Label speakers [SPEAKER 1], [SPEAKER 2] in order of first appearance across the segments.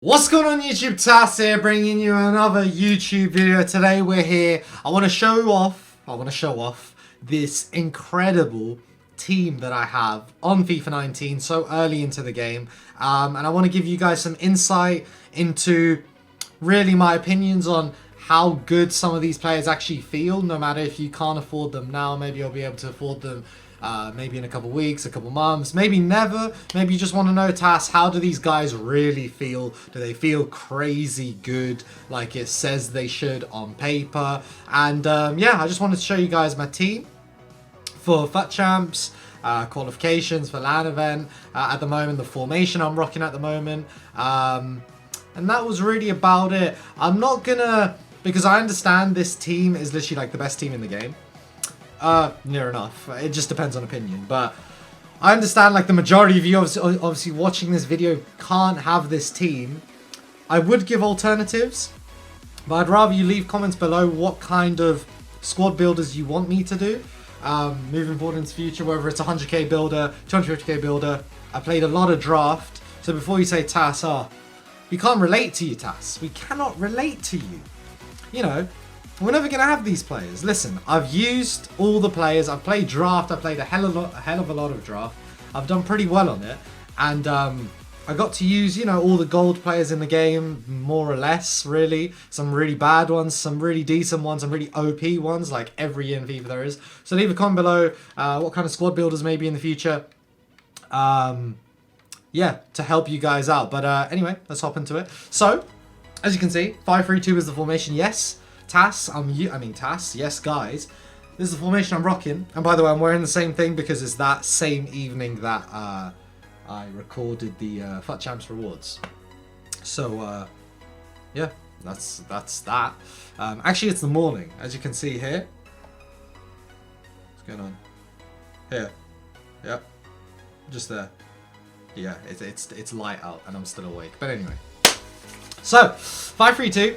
[SPEAKER 1] What's going on YouTube? Tass here, bringing you another YouTube video. Today we're here. I want to show off this incredible team that I have on FIFA 19 so early into the game. And I want to give you guys some insight into really my opinions on how good some of these players actually feel, no matter if you can't afford them now. Maybe you'll be able to afford them maybe in a couple weeks, a couple months, maybe never. Maybe you just want to know, Tass, how do these guys really feel? Do they feel crazy good like it says they should on paper? And yeah, I just wanted to show you guys my team for FUT Champs, qualifications for LAN event, at the moment, the formation I'm rocking at the moment. And that was really about it. I'm not gonna, because I understand this team is literally like the best team in the game. Near enough. It just depends on opinion. But I understand like the majority of you obviously watching this video can't have this team. I would give alternatives, but I'd rather you leave comments below what kind of squad builders you want me to do. Moving forward into the future, whether it's a 100k builder, 250k builder. I played a lot of draft. So before you say, Tass, we can't relate to you, Tass. We cannot relate to you. You know, we're never going to have these players. Listen, I've used all the players. I've played draft. I've played a hell of a lot of draft. I've done pretty well on it. And I got to use, you know, all the gold players in the game, more or less, really. Some really bad ones, some really decent ones, some really OP ones, like every year in FIFA there is. So leave a comment below what kind of squad builders maybe in the future. Yeah, to help you guys out. But anyway, let's hop into it. So, as you can see, 5-3-2 is the formation. Yes. Tass, Tass, yes guys, this is the formation I'm rocking. And by the way, I'm wearing the same thing because it's that same evening that I recorded the FUT Champs rewards. So yeah, that's that. Actually, it's the morning, as you can see here. What's going on? Here, yep, just there. Yeah, it's light out and I'm still awake. But anyway, so 5-3-2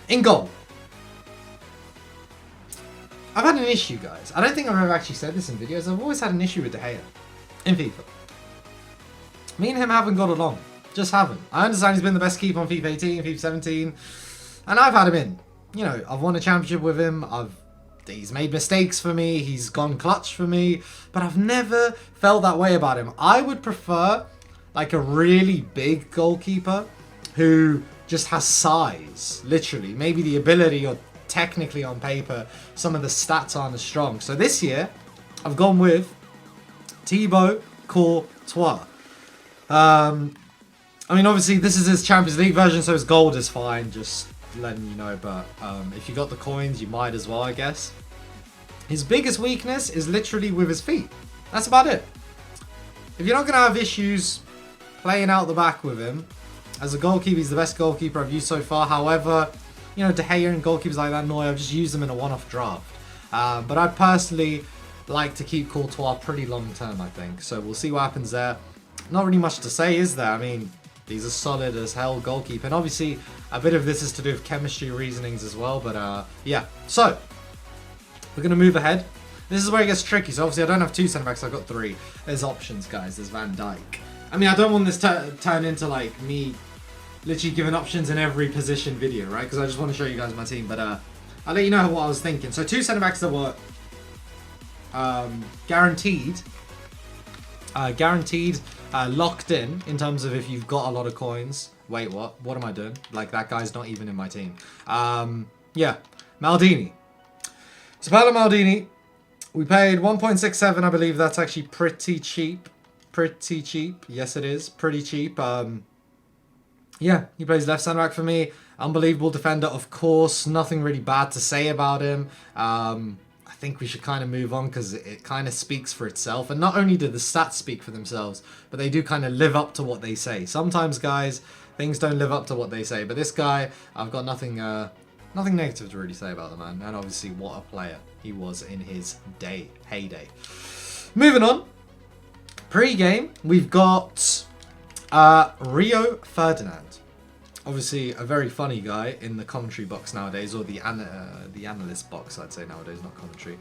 [SPEAKER 1] in goal. I've had an issue, guys. I don't think I've ever actually said this in videos. I've always had an issue with De Gea in FIFA. Me and him haven't got along. Just haven't. I understand he's been the best keeper on FIFA 18, FIFA 17. And I've had him in. You know, I've won a championship with him. He's made mistakes for me. He's gone clutch for me. But I've never felt that way about him. I would prefer like a really big goalkeeper who just has size. Literally. Maybe the ability or technically on paper, some of the stats aren't as strong. So this year, I've gone with Thibaut Courtois. I mean, obviously, this is his Champions League version, so his gold is fine, just letting you know. But if you got the coins, you might as well, I guess. His biggest weakness is literally with his feet. That's about it. If you're not going to have issues playing out the back with him, as a goalkeeper, he's the best goalkeeper I've used so far. However, you know, De Gea and goalkeepers like that, I've just used them in a one-off draft. But I'd personally like to keep Courtois pretty long-term, I think. So we'll see what happens there. Not really much to say, is there? I mean, he's a solid as hell goalkeeper. And obviously, a bit of this is to do with chemistry reasonings as well. But yeah, so we're going to move ahead. This is where it gets tricky. So obviously, I don't have 2 centre-backs. I've got 3. There's options, guys. There's Van Dijk. I mean, I don't want this to turn into, like, me literally giving options in every position video, right? Because I just want to show you guys my team. But I'll let you know what I was thinking. So 2 centre-backs that were guaranteed, locked in terms of if you've got a lot of coins. Wait, what? What am I doing? Like, that guy's not even in my team. Yeah, Maldini. So Paolo Maldini, we paid 1.67. I believe that's actually pretty cheap. Pretty cheap. Yes, it is. Pretty cheap. Yeah, he plays left centre back for me. Unbelievable defender, of course. Nothing really bad to say about him. I think we should kind of move on because it kind of speaks for itself. And not only do the stats speak for themselves, but they do kind of live up to what they say. Sometimes, guys, things don't live up to what they say. But this guy, I've got nothing negative to really say about the man. And obviously, what a player he was in his heyday. Moving on. Pre-game, we've got Rio Ferdinand. Obviously, a very funny guy in the commentary box nowadays, or the analyst box, I'd say nowadays, not commentary.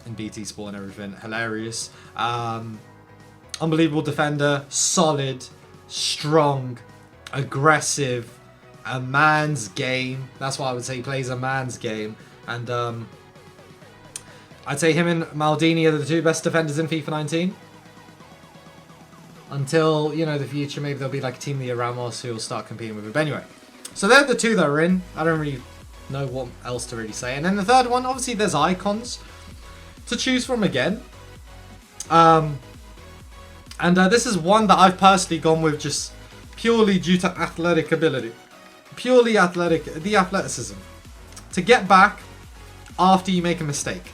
[SPEAKER 1] In BT Sport and everything. Hilarious. Unbelievable defender, solid, strong, aggressive, a man's game. That's why I would say he plays a man's game. And I'd say him and Maldini are the two best defenders in FIFA 19. Until, you know, the future, maybe there'll be like a Team of the Year Ramos who will start competing with it. But anyway, so they're the two that are in. I don't really know what else to really say. And then the third one, obviously there's icons to choose from again. This is one that I've personally gone with just purely due to athletic ability. Purely athletic, the athleticism. To get back after you make a mistake.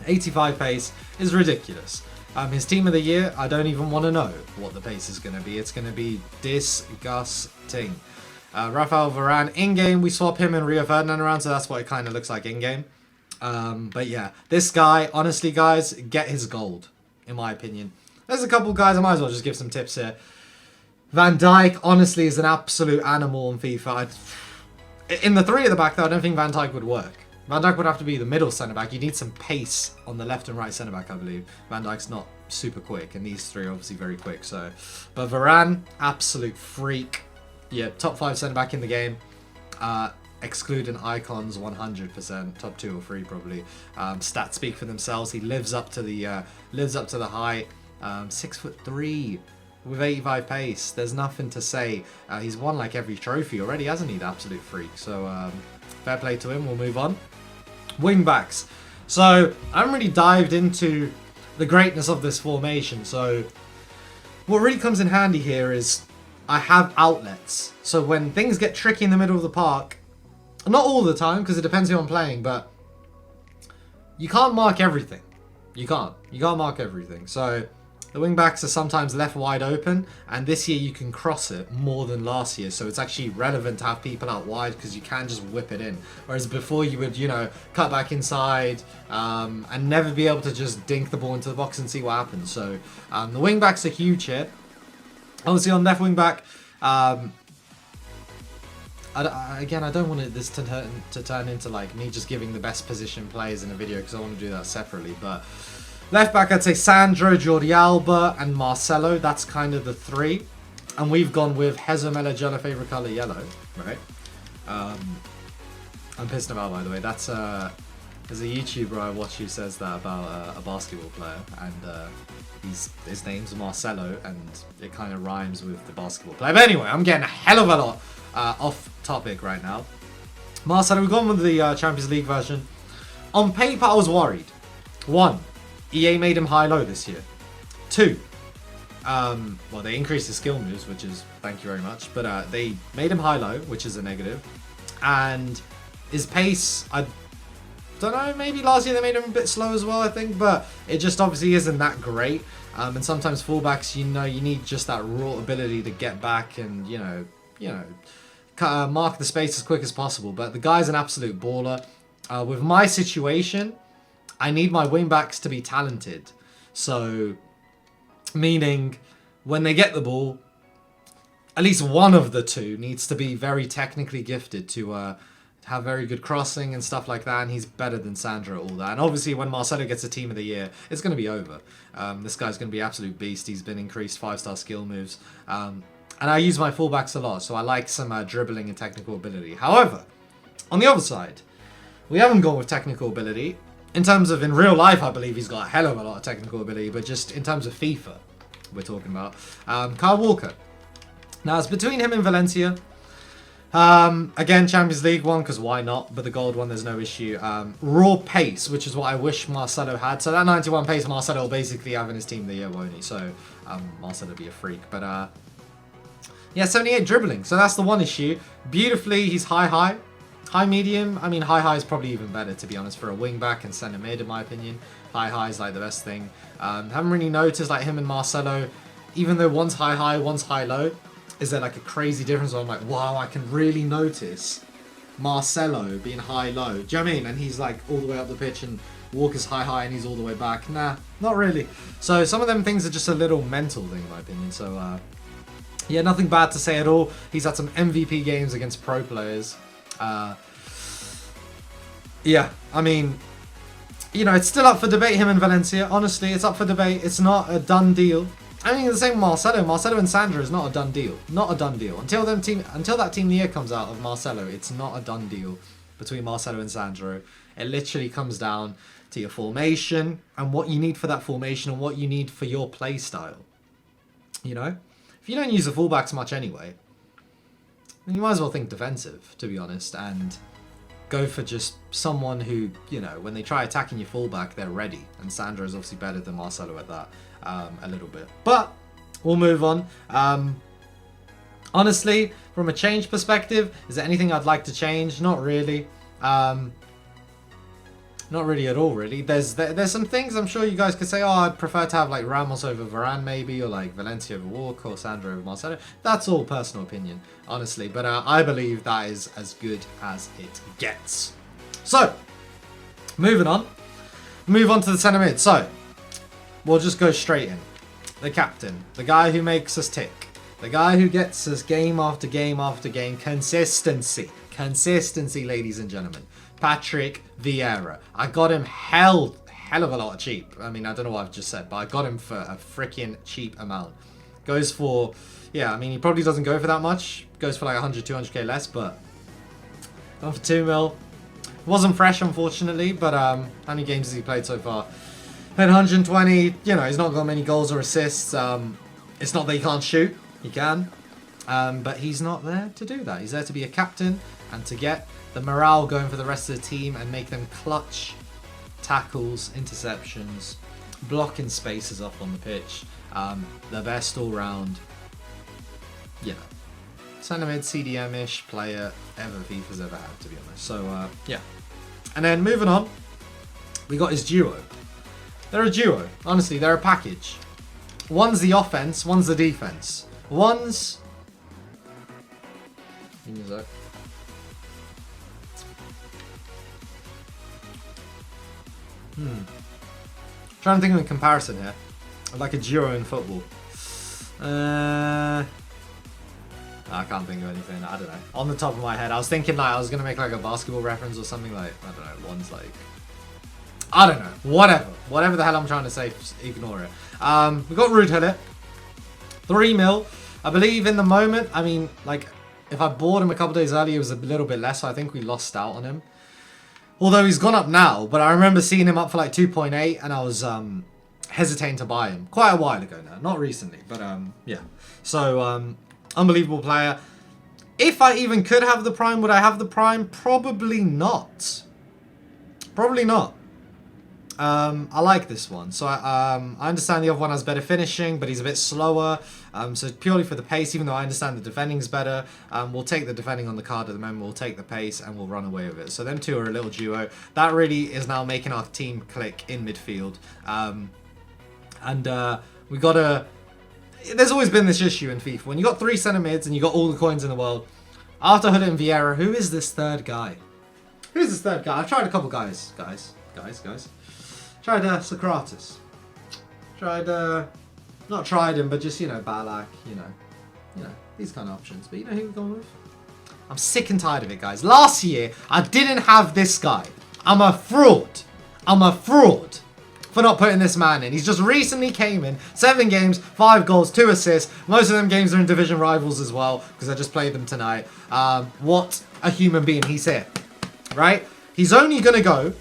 [SPEAKER 1] 85 pace is ridiculous. His Team of the Year, I don't even want to know what the pace is going to be. It's going to be disgusting. Rafael Varane, in-game, we swap him and Rio Ferdinand around, so that's what it kind of looks like in-game. But yeah, this guy, honestly, guys, get his gold, in my opinion. There's a couple guys, I might as well just give some tips here. Van Dijk, honestly, is an absolute animal in FIFA. In the three at the back, though, I don't think Van Dijk would work. Van Dijk would have to be the middle centre-back. You need some pace on the left and right centre-back, I believe. Van Dijk's not super quick, and these three are obviously very quick. So, but Varane, absolute freak. Yeah, top 5 centre-back in the game. Excluding icons, 100%. Top 2 or 3 probably. Stats speak for themselves. He lives up to the height. 6'3" with 85 pace. There's nothing to say. He's won like every trophy already, hasn't he? The absolute freak. So fair play to him. We'll move on. Wing backs. So I haven't really dived into the greatness of this formation. So what really comes in handy here is I have outlets. So when things get tricky in the middle of the park, not all the time because it depends who I'm playing, but you can't mark everything. You can't mark everything. So the wing backs are sometimes left wide open, and this year you can cross it more than last year, so it's actually relevant to have people out wide because you can just whip it in. Whereas before you would, you know, cut back inside and never be able to just dink the ball into the box and see what happens. So the wing backs are huge here. Obviously on left wing back, again, I don't want this to turn into like me just giving the best position players in a video because I want to do that separately, but left back, I'd say Sandro, Jordi Alba, and Marcelo. That's kind of the three. And we've gone with Hezomela Jello, favourite colour, yellow. Right? I'm pissed about, by the way. That's there's a YouTuber I watch who says that about a basketball player. And his name's Marcelo, and it kind of rhymes with the basketball player. But anyway, I'm getting a hell of a lot off topic right now. Marcelo, we've gone with the Champions League version. On paper, I was worried. 1. EA made him high-low this year. 2, well, they increased his skill moves, which is thank you very much, but they made him high-low, which is a negative. And his pace, I don't know, maybe last year they made him a bit slow as well, I think, but it just obviously isn't that great. And sometimes fullbacks, you know, you need just that raw ability to get back and, you know, mark the space as quick as possible. But the guy's an absolute baller. With my situation, I need my wingbacks to be talented. So, meaning when they get the ball, at least one of the two needs to be very technically gifted to have very good crossing and stuff like that. And he's better than Sandro at all that. And obviously when Marcelo gets a Team of the Year, it's going to be over. This guy's going to be an absolute beast. He's been increased 5-star skill moves. And I use my fullbacks a lot. So I like some dribbling and technical ability. However, on the other side, we haven't gone with technical ability. In terms of, in real life, I believe he's got a hell of a lot of technical ability, but just in terms of FIFA, we're talking about. Kyle Walker. Now, it's between him and Valencia. Again, Champions League one, because why not? But the gold one, there's no issue. Raw pace, which is what I wish Marcelo had. So that 91 pace, Marcelo will basically have in his Team of the Year, won't he? So Marcelo will be a freak. But yeah, 78 dribbling. So that's the one issue. Beautifully, he's high. High medium, I mean high is probably even better to be honest for a wing back and centre mid in my opinion. High is like the best thing. Haven't really noticed like him and Marcelo, even though one's high, one's high-low, is there like a crazy difference where I'm like, wow, I can really notice Marcelo being high-low. Do you know what I mean? And he's like all the way up the pitch and Walker's high and he's all the way back. Nah, not really. So some of them things are just a little mental thing in my opinion. So yeah, nothing bad to say at all. He's had some MVP games against pro players. Yeah, I mean, you know, it's still up for debate, him and Valencia. Honestly, it's up for debate. It's not a done deal. I mean, the same with Marcelo. Marcelo and Sandro is not a done deal. Not a done deal. Until that team of the year comes out of Marcelo, it's not a done deal between Marcelo and Sandro. It literally comes down to your formation and what you need for that formation and what you need for your play style. You know? If you don't use the fullbacks much anyway, then you might as well think defensive, to be honest, and go for just someone who, you know, when they try attacking your fullback, they're ready. And Sandro is obviously better than Marcelo at that. A little bit, but we'll move on. Honestly, from a change perspective, is there anything I'd like to change? Not really. Not really at all, really. There's some things I'm sure you guys could say, oh, I'd prefer to have like Ramos over Varane maybe, or like Valencia over Walker, or Sandro over Marcelo. That's all personal opinion, honestly, but I believe that is as good as it gets. So, moving on. Move on to the centre mid. So, we'll just go straight in. The captain. The guy who makes us tick. The guy who gets us game after game after game. Consistency. Consistency, ladies and gentlemen. Patrick Vieira. I got him hell of a lot of cheap. I mean, I don't know what I've just said, but I got him for a freaking cheap amount. Goes for, yeah, I mean, he probably doesn't go for that much. Goes for like 100, 200k less, but gone for 2 mil. Wasn't fresh, unfortunately, but how many games has he played so far? Played 120, you know, he's not got many goals or assists. It's not that he can't shoot, he can. But he's not there to do that. He's there to be a captain and to get the morale going for the rest of the team and make them clutch tackles, interceptions, blocking spaces up on the pitch. The best all-round, you know, centre mid CDM-ish player ever FIFA's ever had, to be honest. So, yeah. And then moving on, we got his duo. They're a duo. Honestly, they're a package. One's the offense, one's the defense. One's... Trying to think of a comparison here. Like a duo in football. I can't think of anything. I don't know. On the top of my head, I was thinking like I was gonna make like a basketball reference or something like, I don't know, one's like, I don't know, whatever the hell I'm trying to say, just ignore it. We got Ruud Gullit, 3 mil. I believe in the moment, I mean, like, if I bought him a couple days earlier, it was a little bit less, so I think we lost out on him. Although he's gone up now, but I remember seeing him up for like 2.8, and I was hesitating to buy him quite a while ago now, not recently, but yeah. So unbelievable player. If I even could have the prime, would I have the prime? Probably not. Probably not. I like this one. So I understand the other one has better finishing, but he's a bit slower. So purely for the pace, even though I understand the defending's better, we'll take the defending on the card at the moment. We'll take the pace and we'll run away with it. So them two are a little duo. That really is now making our team click in midfield. We got to... There's always been this issue in FIFA. When you got 3 centre mids and you got all the coins in the world, after Gullit and Vieira, who is this third guy? Who's this third guy? I've tried a couple guys. Tried Socrates. Tried, not tried him, but just, you know, Balak, you know, these kind of options. But you know who we're going with? I'm sick and tired of it, guys. Last year, I didn't have this guy. I'm a fraud. For not putting this man in. He's just recently came in. 7 games, 5 goals, 2 assists. Most of them games are in division rivals as well, because I just played them tonight. What a human being. He's here, right? He's only going to go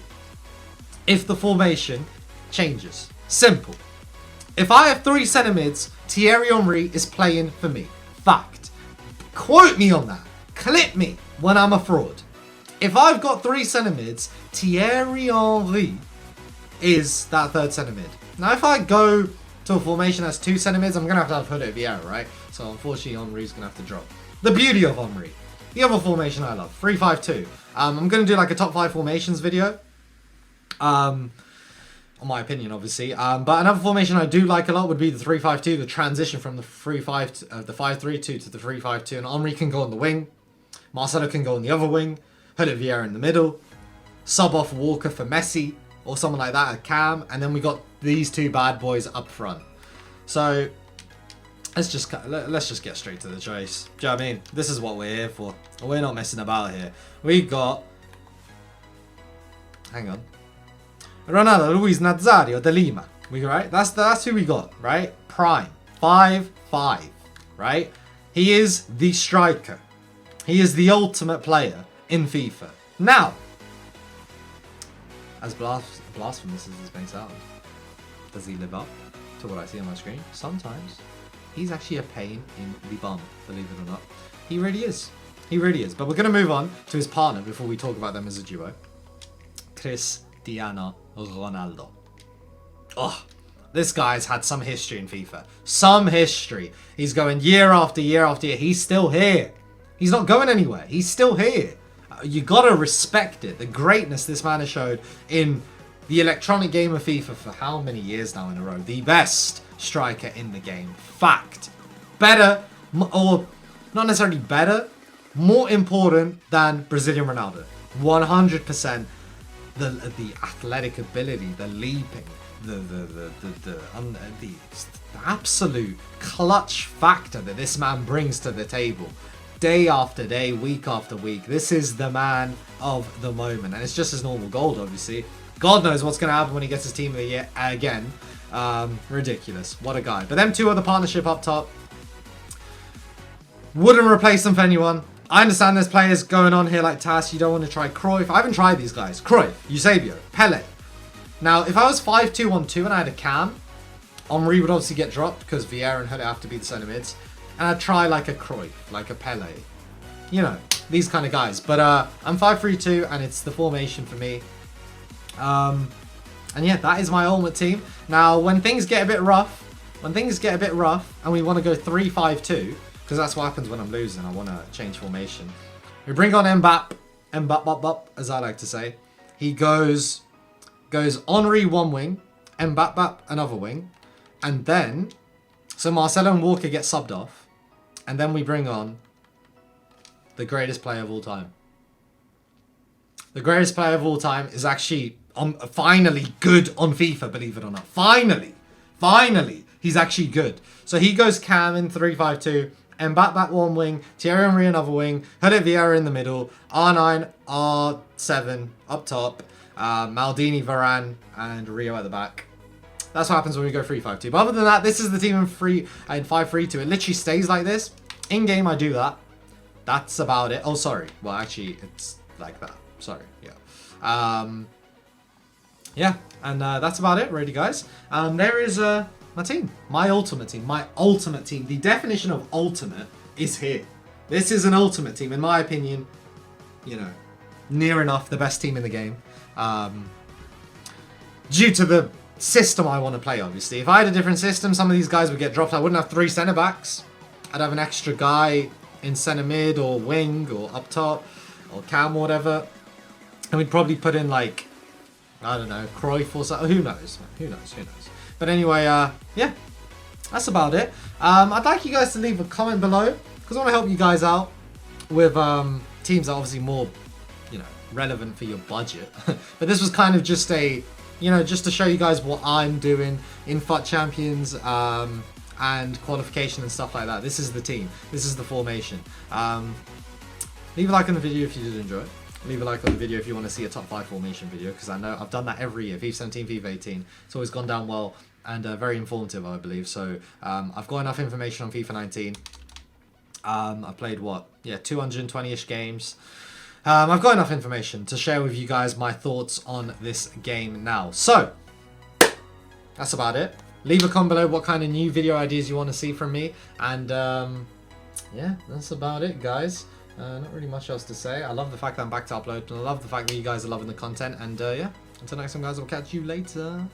[SPEAKER 1] if the formation changes. Simple. If I have 3 centre mids, Thierry Henry is playing for me. Fact. Quote me on that. Clip me when I'm a fraud. If I've got 3 centre mids, Thierry Henry is that third centre mid. Now, if I go to a formation that's 2 centre mids, I'm going to have Gullit Vieira, right? So, unfortunately, Henry's going to have to drop. The beauty of Henry. The other formation I love, 3-5-2. I'm going to do like a top 5 formations video. On my opinion, obviously. But another formation I do like a lot would be the 3-5-2, the transition from the 5-3-2 to the 3-5-2. And Henry can go on the wing. Marcelo can go on the other wing. Gullit Vieira in the middle. Sub off Walker for Messi or someone like that at Cam. And then we got these 2 bad boys up front. So let's just get straight to the choice. Do you know what I mean? This is what we're here for. We're not messing about here. We got... Hang on. Ronaldo, Luis Nazario de Lima. Right? That's who we got, right? Prime. 5'5", right? He is the striker. He is the ultimate player in FIFA. Now, as blasphemous as this may sound, does he live up to what I see on my screen? Sometimes. He's actually a pain in the bum, believe it or not. He really is. He really is. But we're going to move on to his partner before we talk about them as a duo. Cristiano Ronaldo. Oh, this guy's had some history in FIFA. Some history. He's going year after year after year. He's still here. He's not going anywhere. He's still here. You got to respect it. The greatness this man has showed in the electronic game of FIFA for how many years now in a row. The best striker in the game. Fact. Better, or not necessarily better, more important than Brazilian Ronaldo. 100%. The athletic ability, the leaping, the absolute clutch factor that this man brings to the table. Day after day, week after week. This is the man of the moment. And it's just his normal gold, obviously. God knows what's going to happen when he gets his team of the year again. Ridiculous. What a guy. But them two are the partnership up top. Wouldn't replace them for anyone. I understand there's players going on here like Tass. You don't want to try Cruyff. I haven't tried these guys. Cruyff, Eusebio, Pele. Now, if I was 5-2-1-2 and I had a cam, Henry would obviously get dropped because Vieira and Hutter have to be the centre mids. And I'd try like a Cruyff, like a Pele. You know, these kind of guys. But I'm 5-3-2 and it's the formation for me. And yeah, that is my ultimate team. Now, when things get a bit rough, and we want to go 3-5-2, because that's what happens when I'm losing, I want to change formation. We bring on Mbappe, as I like to say. He goes Henry one wing, Mbappe another wing, and then, so Marcelo and Walker get subbed off, and then we bring on the greatest player of all time. The greatest player of all time is actually finally good on FIFA, believe it or not. Finally, he's actually good. So he goes Cam in 3-5-2, Mbappe one wing, Thierry Henry another wing, Hutter Vieira in the middle, R9, R7 up top, Maldini, Varane, and Rio at the back. That's what happens when we go 3-5-2. But other than that, this is the team in 5-3-2. It literally stays like this. In game, I do that. That's about it. Oh, sorry. Well, actually, it's like that. Sorry. Yeah. Yeah, and that's about it, really, guys. There is my team. My ultimate team. My ultimate team. The definition of ultimate is here. This is an ultimate team. In my opinion, you know, near enough the best team in the game. Due to the system I want to play, obviously. If I had a different system, some of these guys would get dropped. I wouldn't have 3 centre-backs. I'd have an extra guy in centre mid or wing or up top or cam or whatever. And we'd probably put in, like, I don't know, Cruyff or something. Who knows? Who knows? But anyway, yeah, that's about it. I'd like you guys to leave a comment below because I want to help you guys out with teams that are obviously more, you know, relevant for your budget. But this was kind of just a, you know, just to show you guys what I'm doing in FUT Champions and qualification and stuff like that. This is the team. This is the formation. Leave a like on the video if you did enjoy it. Leave a like on the video if you want to see a top 5 formation video, because I know I've done that every year. FIFA 17, FIFA 18. It's always gone down well and very informative, I believe. So I've got enough information on FIFA 19. I've played, what? Yeah, 220-ish games. I've got enough information to share with you guys my thoughts on this game now. So, that's about it. Leave a comment below what kind of new video ideas you want to see from me. And, yeah, that's about it, guys. Not really much else to say. I love the fact that I'm back to upload, and I love the fact that you guys are loving the content. And yeah, until next time, guys, I'll catch you later.